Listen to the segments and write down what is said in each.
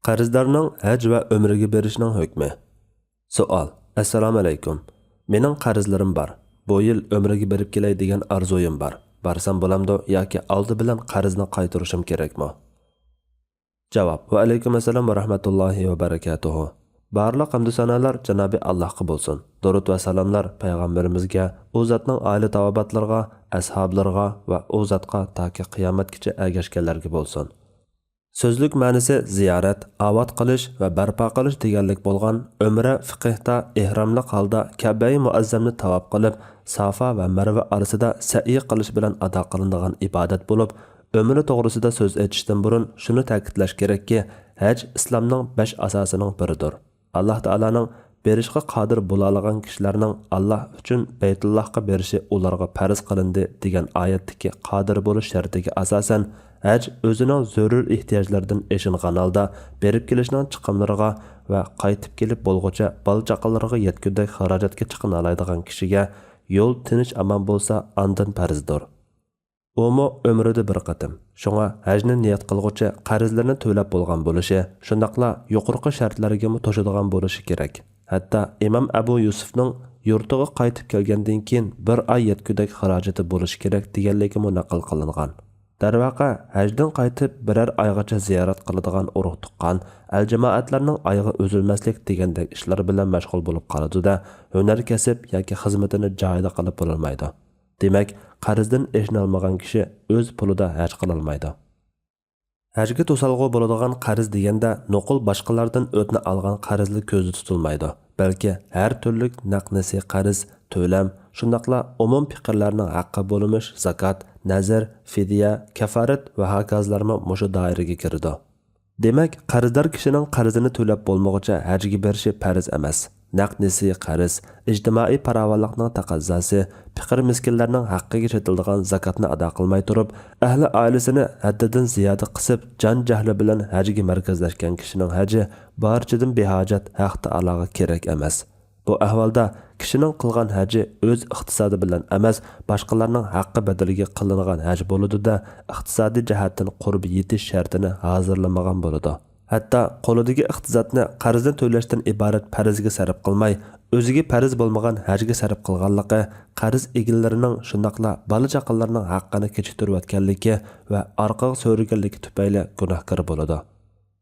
Qarzdorning haj va umraga berishning hukmi. Savol. Assalomu alaykum. Mening qarzlarim bor. Bu yil umraga berib kelay degan arzuyim bor. Barsam bo'lamdi yoki oldi bilan qarzni qaytarishim kerakmi? Javob. Va alaykum assalom va rahmatullohi va barakatuh. Barliq hamd sanolar Janobi Allohga bo'lsin. Durud va salomlar payg'ambarimizga, u zotning oila tavobatlarga, ashablarga va u zotga toki qiyomatgacha ergashganlarga bo'lsin. Sözlük ma'nosi ziyorat, avod qilish va barpo qilish deganlik bo'lgan umra fiqhda ihramli holda Ka'ba-i muazzamni tavob qilib, Safa va Marva orasida sa'iy qilish bilan ado qilinadigan ibodat bo'lib, umra to'g'risida so'z aytishdan burun shuni ta'kidlash kerakki, haj islomning 5 asosining biridir. Alloh taolaning berishga qodir bo'la olgan kishilarning Alloh uchun Baytullohga berishi ularga farz qilindi degan oyatdagi qodir bo'lish shartiga asosan haj o'zining zarur ehtiyojlaridan eshingan holda berib kelishning chiqimlariga va qaytib kelib bo'lguncha bola-chaqalariga yetkudek xarajatga chiqina oladigan kishiga yo'l tinch aman bo'lsa ondan farzdir. Umu umrida bir qatim. Shunga hajni niyat qilguncha qarzlarni to'lab bo'lgan bo'lishi, shundaqla yuqorqi shartlarga to'shadigan bo'lishi kerak. Hatto Imom Abu Yusufning yurtiga qaytib kelgandan keyin bir oy yetkudek xarajati bo'lishi kerak deganligi naql qilingan. Darvaqa hajdan qaytib birer oygacha ziyorat qiladigan urug' tuqqan al-jamoatlarning oyga o'zilmaslik degandek ishlar bilan mashg'ul bo'lib qoladi-da, hunar kasb yoki xizmatini joyida qilib bo'lmaydi. Demak, qarzdan eshnolmagan kishi o'z pulida haj qila olmaydi. Hajga to'salg'u bo'ladigan qarz deganda nuqul boshqalardan o'tni olgan qarzli ko'zda tutilmaydi, balki har turli naqnisi qarz, to'lam, shundaqla umum fikrlarning haqqi bo'limish, zakot, nazar, fidya, kafarat va hokozlarni mushu doiraga kiradi. Demak, qarzdor kishining qarzini to'lab bo'lmoqcha hajga berishi farz emas. Naqnisi qarz, ijtimoiy farovonlikning taqozosi, fiqir miskinlarning haqqiga chetiladigan zakotni ado qilmay turib, ahli oilasini haddidan ziyoda qisib, jon jahli bilan hajga markazlashgan kishining haji barchadan behojat haqda aloqa kerak emas. Bu ahvolda kishining qilgan haji o'z iqtisodi bilan emas, boshqalarning haqqi badaliga qilingan haj bo'ladi-da, iqtisodiy jihatdan qurbi yetish shartini hozirlamagan bo'ladi. Hatto qo'lidagi iqtisodni qarzni to'lashdan iborat farzga sarf qilmay, o'ziga farz bo'lmagan hajga sarf qilganligi qarz egillarining shundaqla bola-chaqalarining haqqini kechiktirayotganligi va orqaga so'raganligi tufayli gunohkor bo'ladi.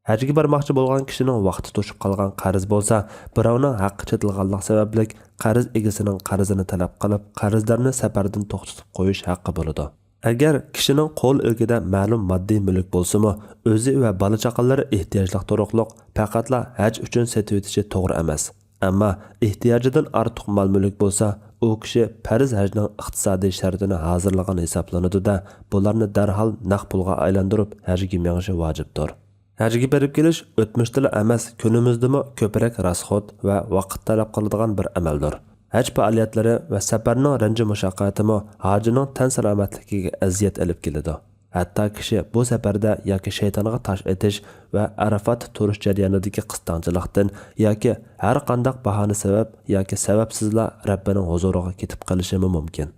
Hajga bormoqchi bo'lgan kishining vaqti to'shib qolgan qarz bo'lsa, birovning haqqi chetilganlik sababli qarz egasining qarzini talab qilib, qarzdorni safardan to'xtatib qo'yish haqqi bo'ladi. Agar kishining qo'l ilgida ma'lum moddiy mulk bo'lsa-mu, o'zi va bola-chaqalari ehtiyojli turuqliq faqatla haj uchun setib o'tishi to'g'ri emas. Ammo ehtiyojidan ortiq mol-mulk bo'lsa, u kishi farz hajning iqtisodiy shartini hozirlagan hisoblanadi-da, bularni darhol naqd pulga aylantirib hajga menishi vojibdir. Hajga berib kelish o'tmishdala emas, kunimizdami ko'proq rasxot va vaqt talab qiladigan bir amaldir. Haj faoliyatlari va safarning ranji mushaqqatimi hojining tan salomatligiga aziyat olib keladi. Hatto kishi bu safarda yoki shaytonga tosh etish va Arafat turish jarayonidagi qistonchilikdan yoki har qanday bahona sabab yoki sababsizla Rabbining huzuriga ketib qolishi mumkin.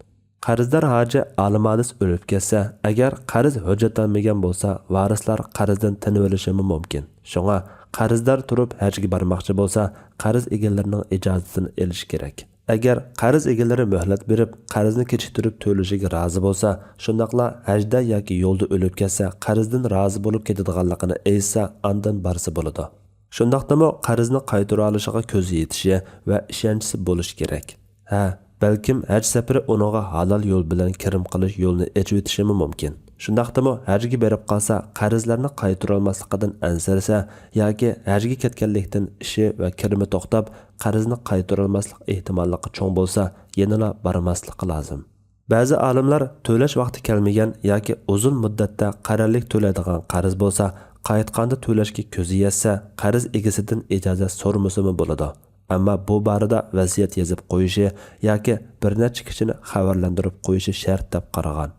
Qarzdor hoji alimadis o'lib ketsa, agar qarz hujjatlanmagan bo'lsa, varislar qarzdan tinib olishi mumkin. Shunga qarzdor turib hajga bormoqchi bo'lsa, qarz egalarining ijozatini olish kerak. Agar qarz egalari muhlat berib, qarzni kechiktirib to'lashiga rozi bo'lsa, shundaqla hajda yoki yo'lda o'lib ketsa, qarzdan rozi bo'lib ketadiganligini aytsa, ondan barsi bo'ladi. Shundaqdami qarzni qaytara olishiga ko'zi yetishi va ishonchisi bo'lishi kerak. Balkim haj safari uninga halol yo'l bilan kirim qilish yo'lini ochib o'tishi mumkin. Shundaqdimi hajga berib qolsa, qarzlarni qaytara olmasligidan ansirasa yoki hajga ketganlikdan ishi va kirimi to'xtab, qarzni qaytara olmaslik ehtimolligi cho'ng bo'lsa, yanada bormasligi lozim. Ba'zi olimlar to'lash vaqti kelmagan yoki uzun muddatda qarorlik to'laydigan qarz bo'lsa, qaytganda to'lashga ko'zi yetsa, qarz egasidan ijozat so'ramasa bo'ladi. Ammo bu borada vaziyat yozib qo'yishi yoki bir necha kishini xabarlantirib qo'yishi shart deb qaragan.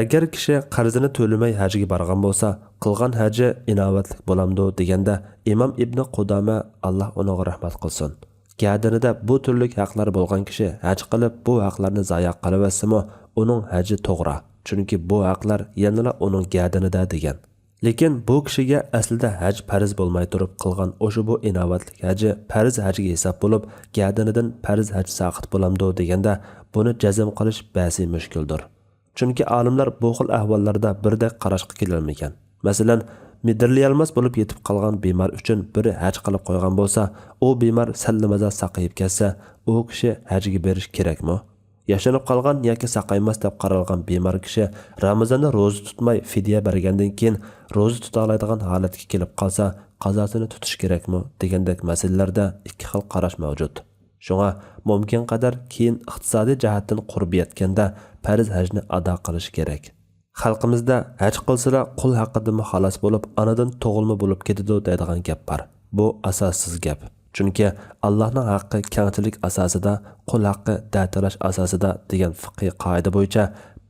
Agar kishi qarzini to'lamay hajga borgan bo'lsa, qilgan haji inovatlik bo'lamdi deganda Imom Ibn Qudama Alloh uning rahmat qilsin. Gadinida bu turli haqlar bo'lgan kishi haj qilib bu haqlarni zoya qilib uning haji to'g'ri. Chunki bu haqlar yanada uning gadinida degan. Lekin bu kishiga aslida haj farz bo'lmay turib qilgan o'sha bu inovatlik haji farz hajga hisob bo'lib, gadinidan farz haj saqit bo'lamdi deganda buni jazm qilish ba'zi mushkuldir. Chunki olimlar bu xil ahvollarda birdek qarashga kelolmagan. Masalan, midirlayolmas bo'lib yetib qolgan bemor uchun biri haj qilib qo'ygan bo'lsa, u bemor sallamaza saqayib ketsa, u kishi hajga berish kerakmi? Yashanib qolgan yoki saqaymas deb qaralgan bemor kishi Ramazonda ro'za tutmay fidya bergandan keyin ro'za tuta oladigan holatga kelib qolsa, qazosini tutish kerakmi degandek masalalarda ikki xil qarash mavjud. Shunga mumkin qadar keyin iqtisodiy jihatdan qurbi yetganda farz hajni ado qilish kerak. Xalqimizda haj qilsalar qul haqidan xolos bo'lib, anadan tug'ilma bo'lib ketadi deydigan gap bor. Bu asossiz gap. Chunki Allohning haqqi kengchilik asosida, qul haqqi da'talash asosida degan fiqhiy qoida bo'yicha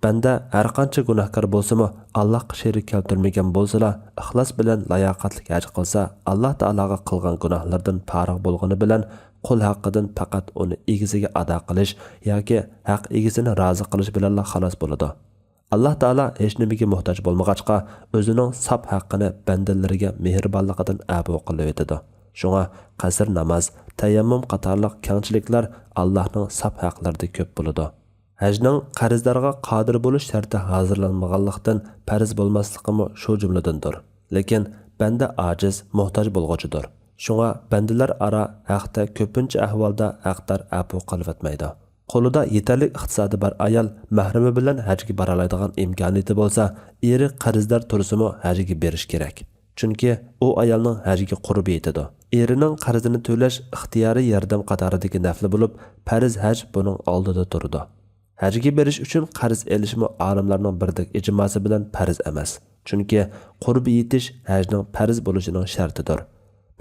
banda har qancha gunohkor bo'lsa-mu, Allohga sherik keltirmagan bo'lsa-la, ixlos bilan layoqatli haj qilsa, Alloh taologa qilgan gunohlardan farq bo'lgani bilan qul haqqidan faqat uni egisiga ado qilish yoki haq egisini rozi qilish bilan xolos bo'ladi. Alloh taolo hech nimaga muhtoj bo'lmag'achqa o'zining sop haqqini bandalariga mehribonligidan abu qilib etadi. Shunga qasr namoz, tayammum qatorliq kengchiliklar Allohning sop haqlarida ko'p bo'ladi. Hajning qarzlarga qodir bo'lish sharti hozirlanmaganlikdan farz bo'lmasligimi shu jumladandir. Lekin banda ojiz, muhtoj bo'lg'uchidir. Shunga bandalar ara haqda ko'pincha ahvolda haqdar apu qilib etmaydi. Qo'lida yetarli iqtisodi bor ayol mahrami bilan hajga bora oladigan imkoniyati bo'lsa, eri qarzdor tursimi hajga berish kerak. Chunki u ayolning hajga qurbi yetadi. Erining qarzini to'lash ixtiyoriy yordam qatoridagi nafli bo'lib, farz haj buning oldida turadi. Hajga berish uchun qarz elishmi olimlarning birdek ijmosi bilan farz emas. Chunki qurbi yetish hajning farz bo'lishining shartidir.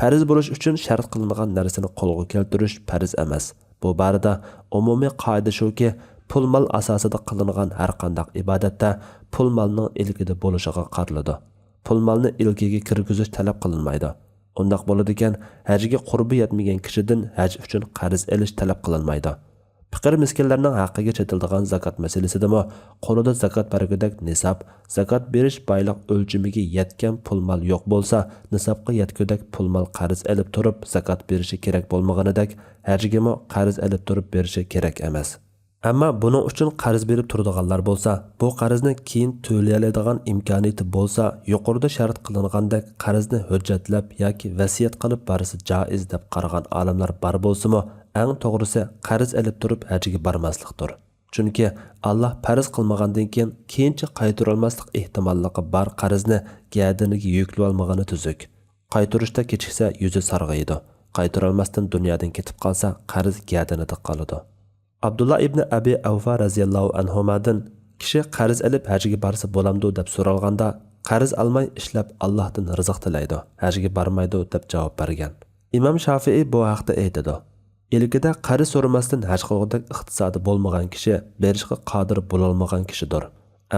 Farz bo'lish uchun shart qilingan narsani qo'lga keltirish farz emas. Bu borada umumiy qoida shuki, pul mol asosida qilingan har qanday ibodatda pul molning ilkida bo'lishiga qariladi. Pul molni ilkiga kirgizish talab qilinmaydi. Undaq bo'ladigan hajga qurbi yetmagan kishidan haj uchun qarz elish talab qilinmaydi. Faqir miskinlarning haqqiga chetiladigan zakot masalasidami qo'lida zakot bergudek nisob, zakot berish boylik o'lchamiga yetgan pul mol yo'q bo'lsa, nisobga yetgudek pul mol qarz elib turib zakot berishi kerak bo'lmaganidek, hajgami qarz elib turib berishi kerak emas. Ammo buning uchun qarz berib turadiganlar bo'lsa, bu qarzni keyin to'lay oladigan imkoniyati bo'lsa, yuqorida shart qilingandek qarzni hujjatlab yoki vasiyat qilib bersa joiz deb qaragan olimlar bor bo'lsa-mu, eng to'g'risi qarz elib turib hajga bormaslikdir. Chunki Alloh farz qilmagandan keyin keyincha qaytara olmaslik ehtimolligi bor qarzni gadiniga yuklab olmagani tuzuk. Qaytarishda kechiksa yuzi sarg'aydi. Qaytara olmasdan dunyodan ketib qolsa qarz gadinida qoladi. Abdullah ibn Abi Avfa raziyallohu anhumadan kishi qarz elib hajga borsa bo'lamdi deb so'ralganda, qarz olmay ishlab Allohdan rizq tilaydi, hajga bormaydi deb javob bergan. Imom Shafiiy bu haqda aytadi: Ilkida qarz so'ramasdan haj qilgudek iqtisodi bo'lmagan kishi berishga qodir bo'la olmagan kishidir.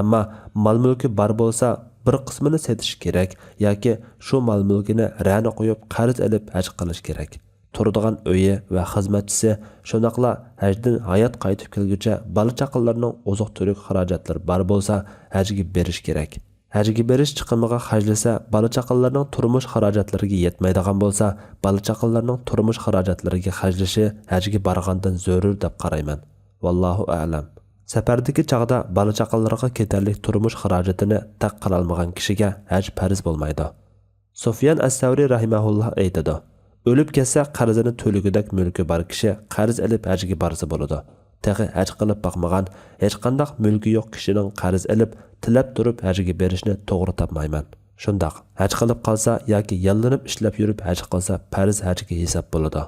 Ammo mol-mulki bor bo'lsa, bir qismini setish kerak yoki shu mol-mulkini ra'na qo'yib qarz elib haj qilish kerak. Turadigan uyi va xizmatchisi, shunaqla hajdan hayot qaytib kelguncha bola-chaqalarning oziq-turuq xarajatlari bor bo'lsa, hajga berish kerak. Hajga berish chiqimiga xarjlasa, bola-chaqalarning turmush xarajatlariga yetmaydigan bo'lsa, bola-chaqalarning turmush xarajatlariga xarjlashi hajga borgandan zarur deb qarayman. Vallohu a'lam. Safardagi chaqda bola-chaqalarga ketarlik turmush xarajatini taq qila olmagan kishiga haj farz bo'lmaydi. Sufyan as-Savri rahimahulloh aytadi: O'lib ketsa qarzini to'ligidek mulki bor kishi qarz elib hajga borsa bo'ladi. Taqi haj qilib boqmagan, hech qanday mulki yo'q kishining qarz elib tilab turib hajga berishni to'g'ri topmayman. Shundoq, haj qilib qolsa yoki yallanib ishlab yurib haj qilsa farz hajga hisob bo'ladi.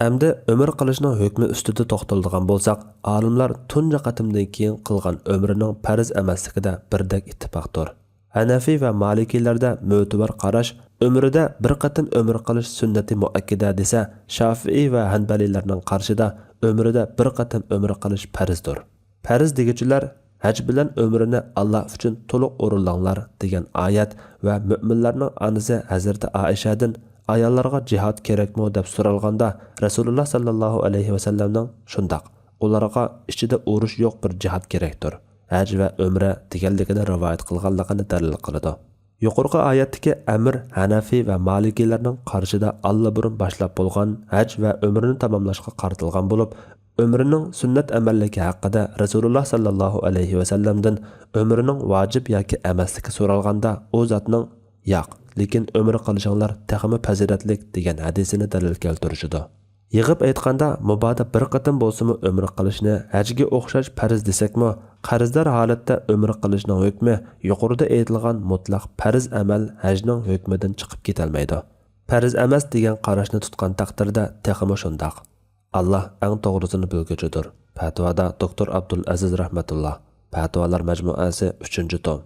Endi umr qilishning hukmi ustida to'xtaladigan bo'lsak, olimlar tunja qatimdan keyin qilgan umrining farz emasligida birdek ittifoqdir. Hanafi va Malikiylarda mo'tabar qarash umrida bir qatim umr qilish sunnati muakkida desa, Shafiiy va Hanbalilarning qarshida umrida bir qatim umr qilish farzdir. Farz degichilar haj bilan umrini Alloh uchun to'liq o'rinlanglar degan oyat va mu'minlarning onasi Hazrati Aishadan ayollarga jihad kerakmi deb so'ralganda Rasululloh sallallohu alayhi va sallamning shundoq, ularga ichida urush yo'q bir jihad kerakdir. Haj va umra deganligini rivoyat qilganligini dalil qiladi. Yuqorqi oyatdagi amr Hanafi va Malikilarning qarshida allaburun boshlab bo'lgan haj va umrini tamomlashga qaratilgan bo'lib, umrining sunnat amalligi haqida Rasululloh sallallohu alayhi va sallamdan umrining vojib yoki emasligi so'ralganda u zotning yo'q, lekin umr qilishinglar texmi fazilatlik degan hadisini dalil keltirishdi. Yig'ib aytganda, mubodo bir qatim bo'lsa-mu umr qilishni hajga o'xshash farz desakmi, qarzdor holatda umr qilishning hukmi yuqorida aytilgan mutlaq farz amal hajning hukmidan chiqib ketolmaydi. Farz emas degan qarashni tutgan taqdirda texmi shundoq. Allah eng to'g'risini bilguchidir. Fatvoda Doktor Abdul Aziz rahmatulloh. Fatvolar majmuasi 3-tom.